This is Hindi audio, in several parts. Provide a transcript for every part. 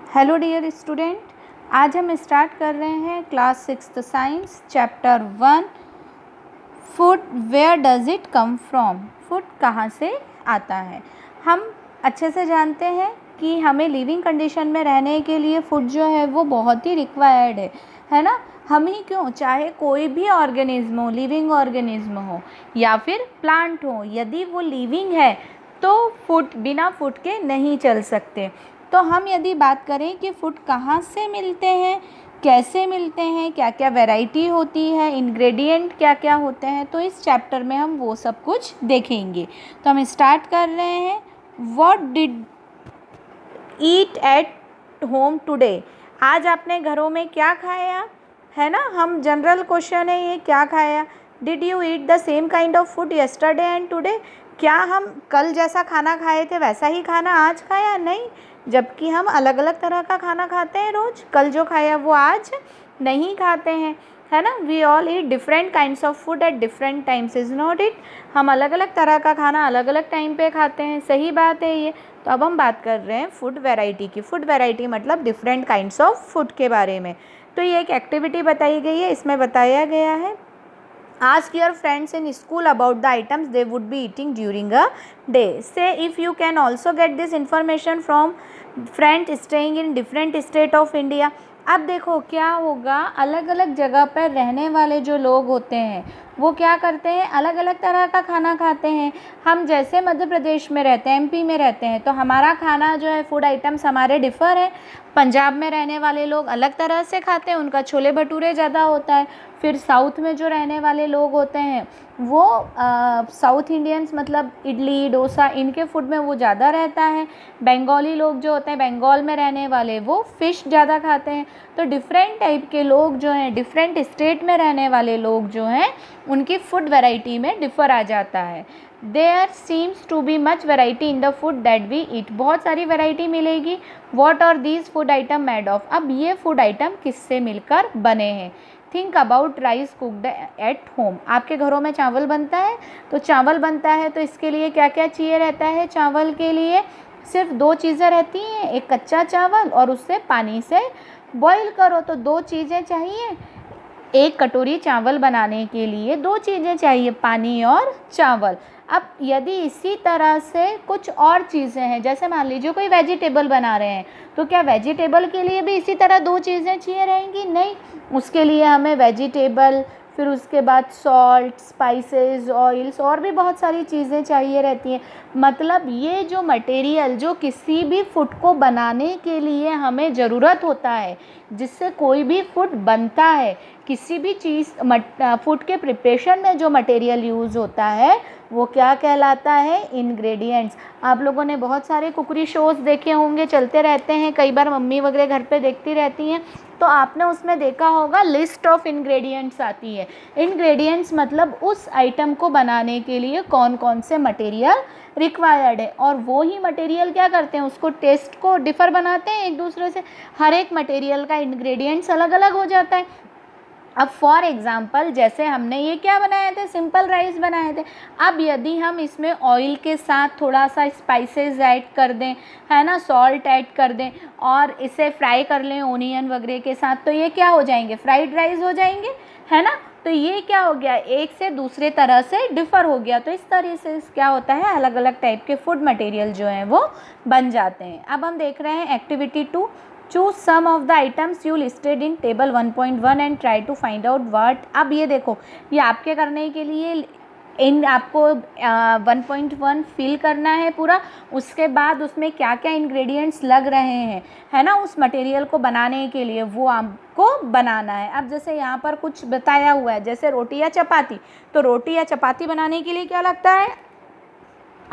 हेलो डियर स्टूडेंट, आज हम स्टार्ट कर रहे हैं class 6th science chapter 1 food. Where does it come from? Food कहाँ से आता है? हम अच्छे से जानते हैं कि हमें लिविंग कंडीशन में रहने के लिए फूड जो है वो बहुत ही रिक्वायर्ड है ना। हम ही क्यों, चाहे कोई भी ऑर्गेनिज्म हो, लिविंग ऑर्गेनिज्म हो या फिर प्लांट हो, यदि वो लिविंग है तो फूड, बिना फूड के नहीं चल सकते। तो हम यदि बात करें कि फूड कहाँ से मिलते हैं, कैसे मिलते हैं, क्या क्या वैरायटी होती है, इंग्रेडिएंट क्या क्या होते हैं, तो इस चैप्टर में हम वो सब कुछ देखेंगे। तो हम स्टार्ट कर रहे हैं। What did eat at home today? आज आपने घरों में क्या खाया है ना। हम जनरल क्वेश्चन है ये, क्या खाया। Did you eat the same kind of food yesterday and today? क्या हम कल जैसा खाना खाए थे वैसा ही खाना आज खाया? नहीं, जबकि हम अलग अलग तरह का खाना खाते हैं रोज़। कल जो खाया वो आज नहीं खाते हैं, है ना। We all eat different kinds of food at different times, is not it? हम अलग अलग तरह का खाना अलग अलग टाइम पे खाते हैं, सही बात है ये। तो अब हम बात कर रहे हैं फूड वैरायटी की। फूड वैरायटी मतलब डिफरेंट काइंड्स ऑफ फूड के बारे में। तो ये एक एक्टिविटी बताई गई है, इसमें बताया गया है ask your friends in school about the items they would be eating during a day. Say if you can also get this information from friends staying in different state of India. अब देखो क्या होगा, अलग अलग जगह पर रहने वाले जो लोग होते हैं वो क्या करते हैं, अलग अलग तरह का खाना खाते हैं। हम जैसे मध्य प्रदेश में रहते हैं, एमपी में रहते हैं, तो हमारा खाना जो है, फूड आइटम्स हमारे डिफ़र है। पंजाब में रहने वाले लोग अलग तरह से खाते हैं, उनका छोले भटूरे ज़्यादा होता है। फिर साउथ में जो रहने वाले लोग होते हैं वो साउथ इंडियंस, मतलब इडली डोसा, इनके फूड में वो ज़्यादा रहता है। बंगाली लोग जो होते हैं, बंगाल में रहने वाले, वो फ़िश ज़्यादा खाते हैं। तो डिफरेंट टाइप के लोग जो हैं, डिफरेंट स्टेट में रहने वाले लोग जो हैं, उनकी फूड वैरायटी में डिफ़र आ जाता है। There seems to be much variety in the food that we eat. बहुत सारी वैरायटी मिलेगी। What are these food item made of? अब ये फूड आइटम किससे मिलकर बने हैं? Think about rice cooked at home. आपके घरों में चावल बनता है, तो चावल बनता है तो इसके लिए क्या क्या चाहिए रहता है? चावल के लिए सिर्फ दो चीज़ें रहती हैं, एक कच्चा चावल और उससे पानी से बॉईल करो, तो दो चीज़ें चाहिए। एक कटोरी चावल बनाने के लिए दो चीज़ें चाहिए, पानी और चावल। अब यदि इसी तरह से कुछ और चीज़ें हैं, जैसे मान लीजिए कोई वेजिटेबल बना रहे हैं, तो क्या वेजिटेबल के लिए भी इसी तरह दो चीज़ें चाहिए रहेंगी? नहीं, उसके लिए हमें वेजिटेबल, फिर उसके बाद सॉल्ट, स्पाइसेस, ऑयल्स और भी बहुत सारी चीज़ें चाहिए रहती हैं। मतलब ये जो मटेरियल जो किसी भी फूड को बनाने के लिए हमें ज़रूरत होता है, जिससे कोई भी फूड बनता है, किसी भी चीज़ फूड के प्रिपरेशन में जो मटेरियल यूज़ होता है वो क्या कहलाता है? इंग्रेडिएंट्स। आप लोगों ने बहुत सारे कुकरी शोज़ देखे होंगे, चलते रहते हैं, कई बार मम्मी वगैरह घर पे देखती रहती हैं, तो आपने उसमें देखा होगा लिस्ट ऑफ इंग्रेडिएंट्स आती है। इंग्रेडिएंट्स मतलब उस आइटम को बनाने के लिए कौन कौन से मटेरियल रिक्वायर्ड है, और वो ही मटेरियल क्या करते हैं, उसको टेस्ट को डिफ़र बनाते हैं एक दूसरे से। हर एक मटेरियल का इंग्रेडिएंट्स अलग अलग हो जाता है। अब फॉर एग्ज़ाम्पल जैसे हमने ये क्या बनाए थे, सिंपल राइस बनाए थे। अब यदि हम इसमें ऑयल के साथ थोड़ा सा स्पाइसेस ऐड कर दें, है ना, सॉल्ट ऐड कर दें और इसे फ्राई कर लें ओनियन वगैरह के साथ, तो ये क्या हो जाएंगे? फ्राइड राइस हो जाएंगे, है ना। तो ये क्या हो गया, एक से दूसरे तरह से डिफ़र हो गया। तो इस तरह से क्या होता है, अलग अलग टाइप के फूड मटेरियल जो हैं वो बन जाते हैं। अब हम देख रहे हैं activity 2। Choose some of the items you listed in table 1.1 and try to find out what. अब ये देखो, ये आपके करने के लिए इन आपको 1.1 फिल करना है पूरा। उसके बाद उसमें क्या क्या इंग्रेडिएंट्स लग रहे हैं, है ना, उस मटेरियल को बनाने के लिए, वो आपको बनाना है। अब जैसे यहाँ पर कुछ बताया हुआ है, जैसे रोटी या चपाती, तो रोटी या चपाती बनाने के लिए क्या लगता है?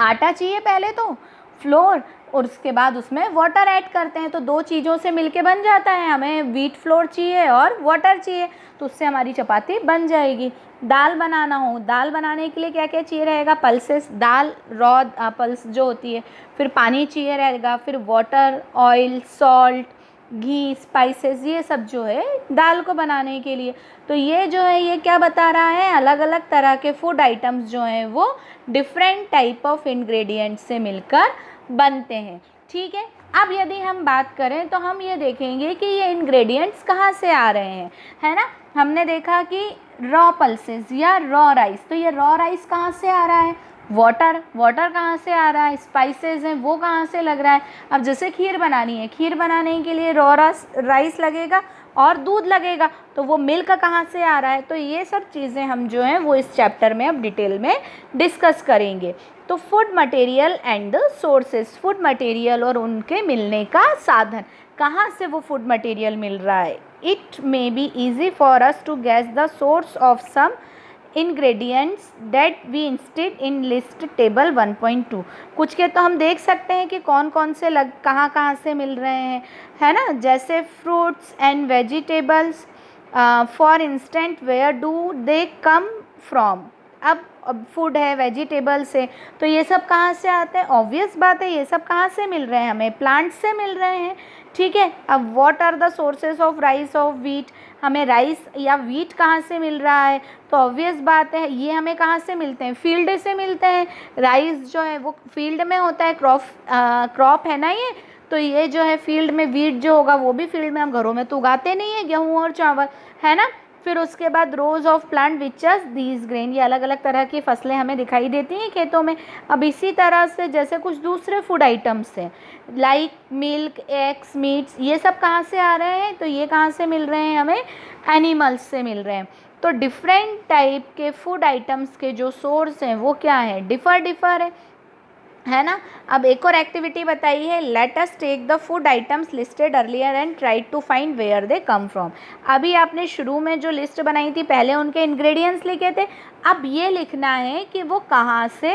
आटा चाहिए पहले, तो फ्लोर, और उसके बाद उसमें वाटर ऐड करते हैं, तो दो चीज़ों से मिलके बन जाता है। हमें व्हीट फ्लोर चाहिए और वाटर चाहिए, तो उससे हमारी चपाती बन जाएगी। दाल बनाना हो, दाल बनाने के लिए क्या क्या चाहिए रहेगा? पल्सेस, दाल रॉ पल्स जो होती है, फिर पानी चाहिए रहेगा, फिर वाटर, ऑयल, सॉल्ट, घी, स्पाइसेस, ये सब जो है दाल को बनाने के लिए। तो ये जो है ये क्या बता रहा है, अलग अलग तरह के फूड आइटम्स जो हैं वो डिफरेंट टाइप ऑफ इंग्रेडिएंट्स से मिलकर बनते हैं। ठीक है, अब यदि हम बात करें तो हम ये देखेंगे कि ये इंग्रेडिएंट्स कहाँ से आ रहे हैं, है ना। हमने देखा कि रॉ पल्सेस या रॉ राइस, तो ये रॉ राइस कहाँ से आ रहा है, वाटर कहाँ से आ रहा है, स्पाइसेस हैं वो कहाँ से लग रहा है। अब जैसे खीर बनानी है, खीर बनाने के लिए रॉ राइस लगेगा और दूध लगेगा, तो वो मिल्क कहाँ से आ रहा है। तो ये सब चीज़ें हम जो हैं वो इस चैप्टर में अब डिटेल में डिस्कस करेंगे। तो food material and the sources, food material और उनके मिलने का साधन, कहाँ से वो फूड मटेरियल मिल रहा है। It may be easy for us to guess the source of some ingredients that we instead in list table 1.2। कुछ के तो हम देख सकते हैं कि कौन कौन से कहाँ से मिल रहे हैं, है ना। जैसे fruits and vegetables, for instant where do they come from. अब फूड है, वेजिटेबल्स है, तो ये सब कहाँ से आते हैं, ऑब्वियस बात है ये सब कहाँ से मिल रहे हैं, हमें प्लांट से मिल रहे हैं, ठीक है। अब what are the sources of rice of wheat, हमें राइस या व्हीट कहाँ से मिल रहा है, तो ऑब्वियस बात है ये हमें कहाँ से मिलते हैं, फील्ड से मिलते हैं। राइस जो है वो फील्ड में होता है, क्रॉप है ना ये, तो ये जो है फील्ड में, व्हीट जो होगा वो भी फील्ड में, हम घरों में तो उगाते नहीं है गेहूँ और चावल, है ना। फिर उसके बाद रोज of plant witches these grain, ये अलग अलग तरह की फसलें हमें दिखाई देती हैं खेतों में। अब इसी तरह से जैसे कुछ दूसरे फूड आइटम्स हैं लाइक मिल्क, एग्स, मीट्स, ये सब कहाँ से आ रहे हैं, तो ये कहाँ से मिल रहे हैं, हमें एनिमल्स से मिल रहे हैं। तो डिफरेंट टाइप के फूड आइटम्स के जो सोर्स हैं वो क्या है, डिफर है ना। अब एक और एक्टिविटी बताई है, let us take the food items listed earlier and try to find where they come from. अभी आपने शुरू में जो लिस्ट बनाई थी पहले उनके इंग्रेडिएंट्स लिखे थे, अब ये लिखना है कि वो कहाँ से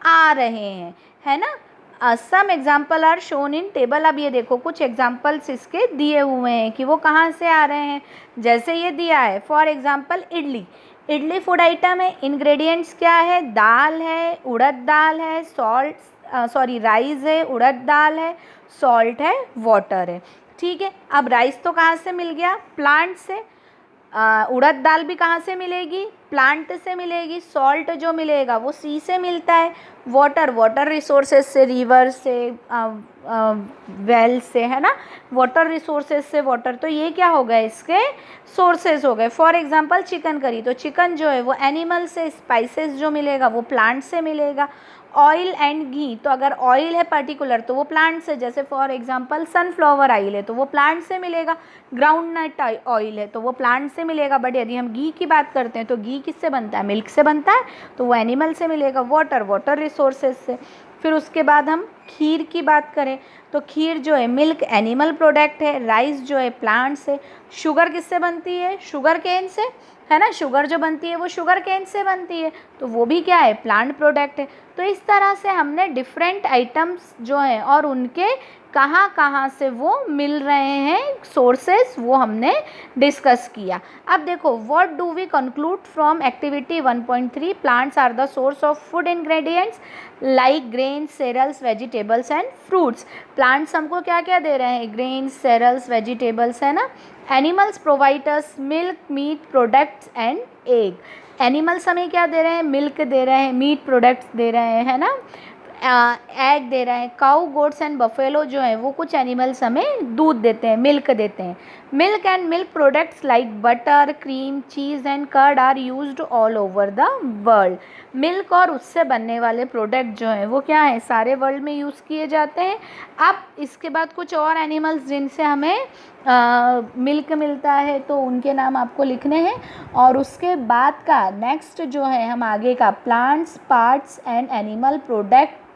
आ रहे हैं, है ना। Some example are shown in table. अब ये देखो कुछ एग्जाम्पल्स इसके दिए हुए हैं कि वो कहाँ से आ रहे हैं। जैसे ये दिया है for example idli food item है, इंग्रेडिएंट्स क्या है, दाल है, उड़द दाल है, राइस है, उड़द दाल है, सॉल्ट है, वाटर है, ठीक है। अब राइस तो कहाँ से मिल गया, प्लांट से। उड़द दाल भी कहाँ से मिलेगी, प्लांट से मिलेगी। सॉल्ट जो मिलेगा वो सी से मिलता है। वाटर रिसोर्सेज से, रिवर से, वेल से, है ना, वाटर रिसोर्सेज से वाटर, तो ये क्या हो गए, इसके सोर्सेज हो गए। फॉर एग्जांपल चिकन करी, तो चिकन जो है वो एनिमल से, स्पाइसेस जो मिलेगा वो प्लांट से मिलेगा। ऑयल एंड घी, तो अगर ऑयल है पर्टिकुलर तो वो प्लांट से, जैसे फॉर एग्जांपल सनफ्लावर ऑयल है तो वो प्लांट से मिलेगा। ग्राउंड नट ऑयल है तो वो प्लांट से मिलेगा। बट यदि हम घी की बात करते हैं तो घी किससे बनता है, मिल्क से बनता है, तो वो एनिमल से मिलेगा। वाटर रिसोर्सेज से। फिर उसके बाद हम खीर की बात करें तो खीर जो है मिल्क एनिमल प्रोडक्ट है, राइस जो है प्लांट से। शुगर किससे बनती है, शुगर केन से, है ना, शुगर जो बनती है वो शुगर केन से बनती है, तो वो भी क्या है, प्लांट प्रोडक्ट है। तो इस तरह से हमने डिफरेंट आइटम्स जो हैं और उनके कहाँ कहाँ से वो मिल रहे हैं सोर्सेस, वो हमने डिस्कस किया। अब देखो what do we conclude from activity 1.3, plants are the source of food ingredients like grains, cereals, vegetables and fruits. Plants हमको क्या क्या दे रहे हैं, ग्रेन्स, सेरल्स, वेजिटेबल्स, है ना। Animals provide us milk, meat products and egg. Animals हमें क्या दे रहे हैं, मिल्क दे रहे हैं, मीट प्रोडक्ट्स दे रहे हैं, है ना, एग दे रहे हैं। काऊ, गोट्स एंड बफेलो जो है वो कुछ एनिमल्स हमें दूध देते हैं, मिल्क देते हैं। Milk and milk products like butter, cream, cheese and curd are used all over the world. Milk और उससे बनने वाले प्रोडक्ट जो हैं वो क्या है, सारे वर्ल्ड में यूज़ किए जाते हैं। अब इसके बाद कुछ और एनिमल्स जिनसे हमें मिल्क मिलता है तो उनके नाम आपको लिखने हैं। और उसके बाद का नेक्स्ट जो है हम आगे का plants, parts and animal product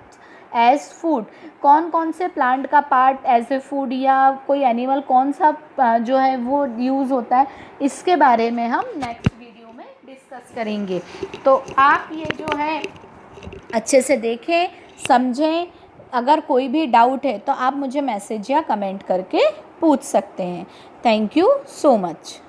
as food, कौन कौन से प्लांट का पार्ट एज ए फूड या कोई एनिमल कौन सा जो है वो यूज़ होता है, इसके बारे में हम नेक्स्ट वीडियो में डिस्कस करेंगे। तो आप ये जो है अच्छे से देखें, समझें। अगर कोई भी डाउट है तो आप मुझे मैसेज या कमेंट करके पूछ सकते हैं। Thank you so much.